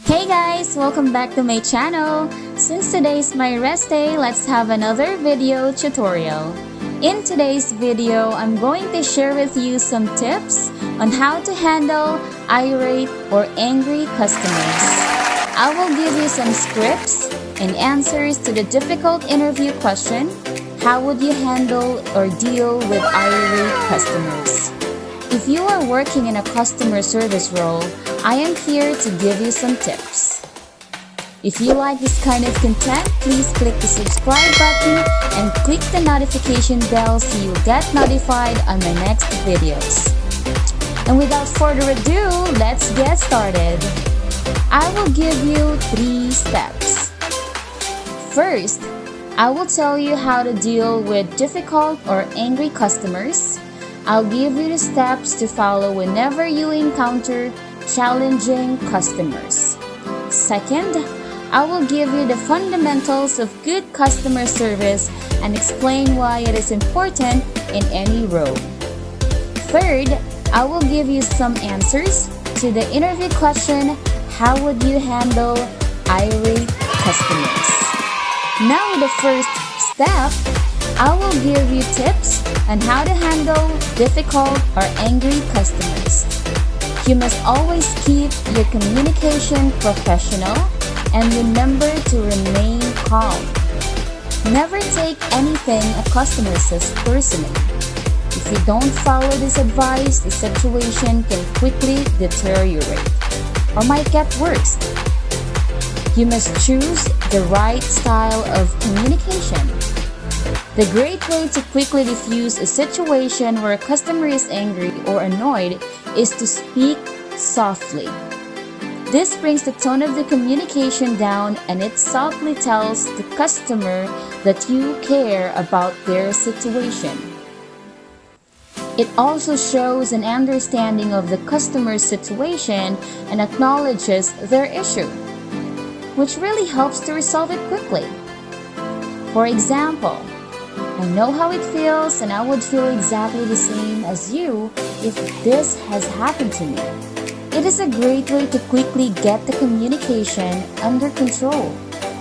Hey guys! Welcome back to my channel! Since today is my rest day, let's have another video tutorial. In today's video, I'm going to share with you some tips on how to handle irate or angry customers. I will give you some scripts and answers to the difficult interview question, how would you handle or deal with irate customers? If you are working in a customer service role, I am here to give you some tips. If you like this kind of content, please click the subscribe button and click the notification bell so you'll get notified on my next videos. And without further ado, let's get started. I will give you 3 steps. First, I will tell you how to deal with difficult or angry customers. I'll give you the steps to follow whenever you encounter challenging customers. Second, I will give you the fundamentals of good customer service and explain why it is important in any role. Third, I will give you some answers to the interview question, how would you handle irate customers? Now with the first step, I will give you tips on how to handle difficult or angry customers. You must always keep your communication professional and remember to remain calm. Never take anything a customer says personally. If you don't follow this advice, the situation can quickly deteriorate or might get worse. You must choose the right style of communication. The great way to quickly diffuse a situation where a customer is angry or annoyed is to speak softly. This brings the tone of the communication down and it softly tells the customer that you care about their situation. It also shows an understanding of the customer's situation and acknowledges their issue, which really helps to resolve it quickly. For example, I know how it feels and I would feel exactly the same as you if this has happened to me. It is a great way to quickly get the communication under control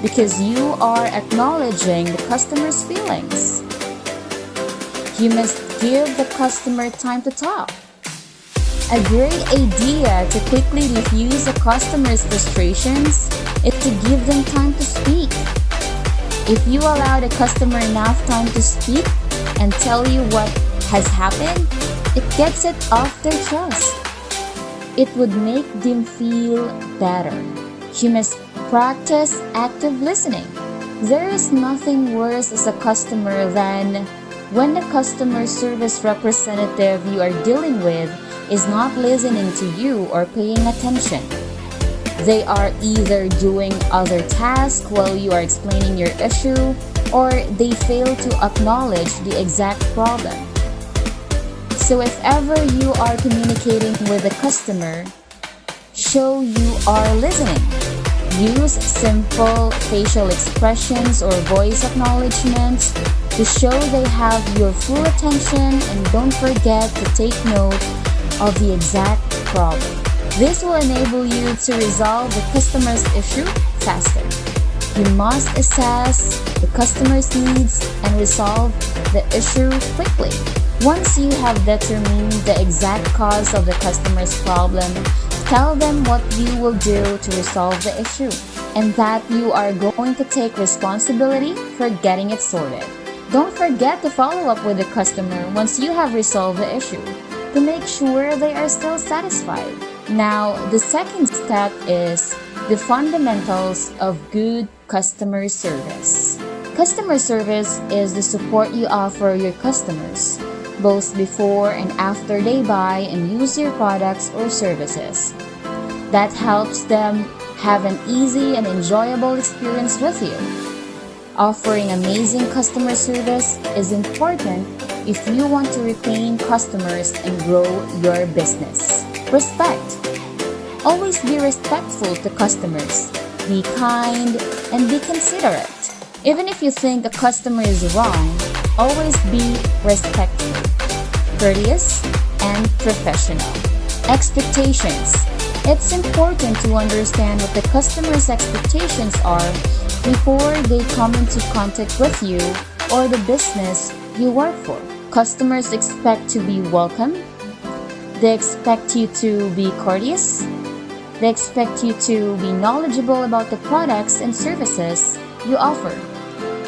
because you are acknowledging the customer's feelings. You must give the customer time to talk. A great idea to quickly diffuse a customer's frustrations is to give them time to speak. If you allow the customer enough time to speak and tell you what has happened, it gets it off their chest. It would make them feel better. You must practice active listening. There is nothing worse as a customer than when the customer service representative you are dealing with is not listening to you or paying attention. They are either doing other tasks while you are explaining your issue, or they fail to acknowledge the exact problem. So if ever you are communicating with a customer, show you are listening. Use simple facial expressions or voice acknowledgements to show they have your full attention, and don't forget to take note of the exact problem. This will enable you to resolve the customer's issue faster. You must assess the customer's needs and resolve the issue quickly. Once you have determined the exact cause of the customer's problem, tell them what you will do to resolve the issue and that you are going to take responsibility for getting it sorted. Don't forget to follow up with the customer once you have resolved the issue to make sure they are still satisfied. Now, the second step is the fundamentals of good customer service. Customer service is the support you offer your customers, both before and after they buy and use your products or services. That helps them have an easy and enjoyable experience with you. Offering amazing customer service is important if you want to retain customers and grow your business. Respect. Always be respectful to customers. Be kind and be considerate. Even if you think a customer is wrong, always be respectful, courteous, and professional. Expectations. It's important to understand what the customer's expectations are before they come into contact with you or the business you work for. Customers expect to be welcome. They expect you to be courteous. They expect you to be knowledgeable about the products and services you offer.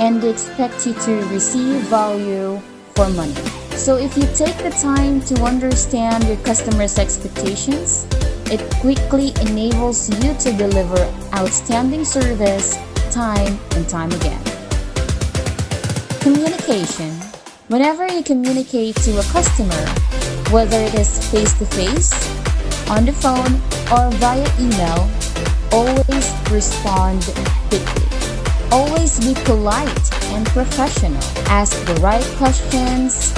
And they expect you to receive value for money. So if you take the time to understand your customer's expectations, it quickly enables you to deliver outstanding service time and time again. Communication. Whenever you communicate to a customer, whether it is face-to-face, on the phone, or via email, always respond quickly. Always be polite and professional. Ask the right questions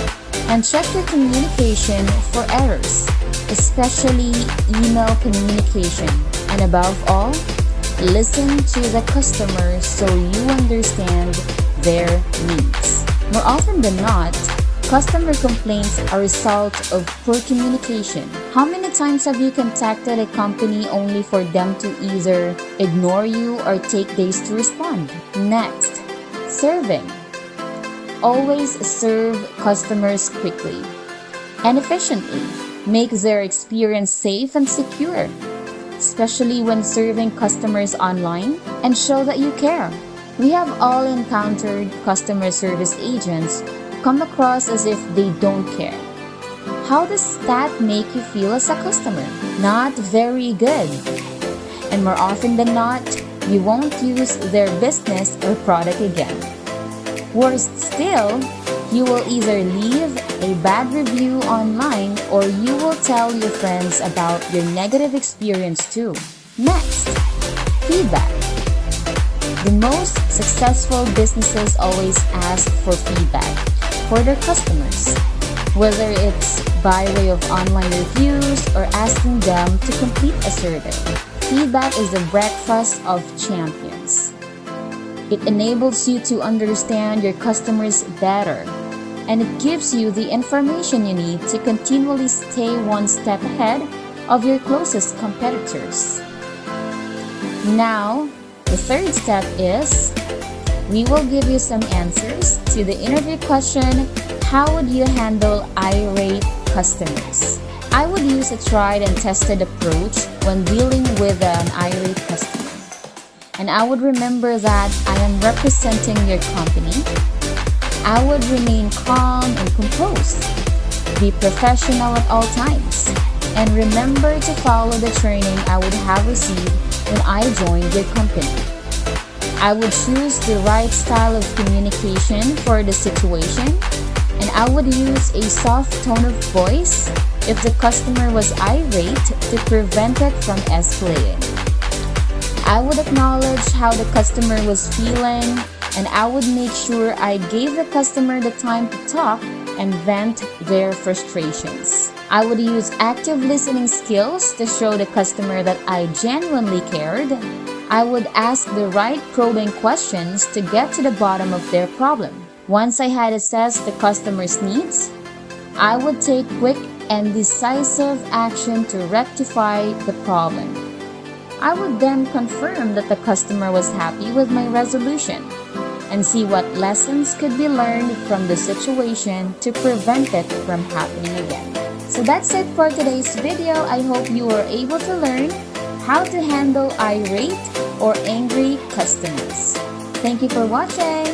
and check your communication for errors, especially email communication. And above all, listen to the customer so you understand their needs. More often than not, customer complaints are a result of poor communication. How many times have you contacted a company only for them to either ignore you or take days to respond? Next, serving. Always serve customers quickly and efficiently. Make their experience safe and secure, especially when serving customers online, and show that you care. We have all encountered customer service agents come across as if they don't care. How does that make you feel as a customer? Not very good. And more often than not, you won't use their business or product again. Worse still, you will either leave a bad review online or you will tell your friends about your negative experience too. Next, feedback. The most successful businesses always ask for feedback for their customers, whether it's by way of online reviews or asking them to complete a survey. Feedback is the breakfast of champions. It enables you to understand your customers better, and it gives you the information you need to continually stay one step ahead of your closest competitors. Now, the third step is, we will give you some answers to the interview question, how would you handle irate customers? I would use a tried and tested approach when dealing with an irate customer. And I would remember that I am representing your company. I would remain calm and composed. Be professional at all times. And remember to follow the training I would have received when I joined your company. I would choose the right style of communication for the situation, and I would use a soft tone of voice if the customer was irate to prevent it from escalating. I would acknowledge how the customer was feeling, and I would make sure I gave the customer the time to talk and vent their frustrations. I would use active listening skills to show the customer that I genuinely cared. I would ask the right probing questions to get to the bottom of their problem. Once I had assessed the customer's needs, I would take quick and decisive action to rectify the problem. I would then confirm that the customer was happy with my resolution and see what lessons could be learned from the situation to prevent it from happening again. So that's it for today's video. I hope you were able to learn how to handle irate or angry customers. Thank you for watching.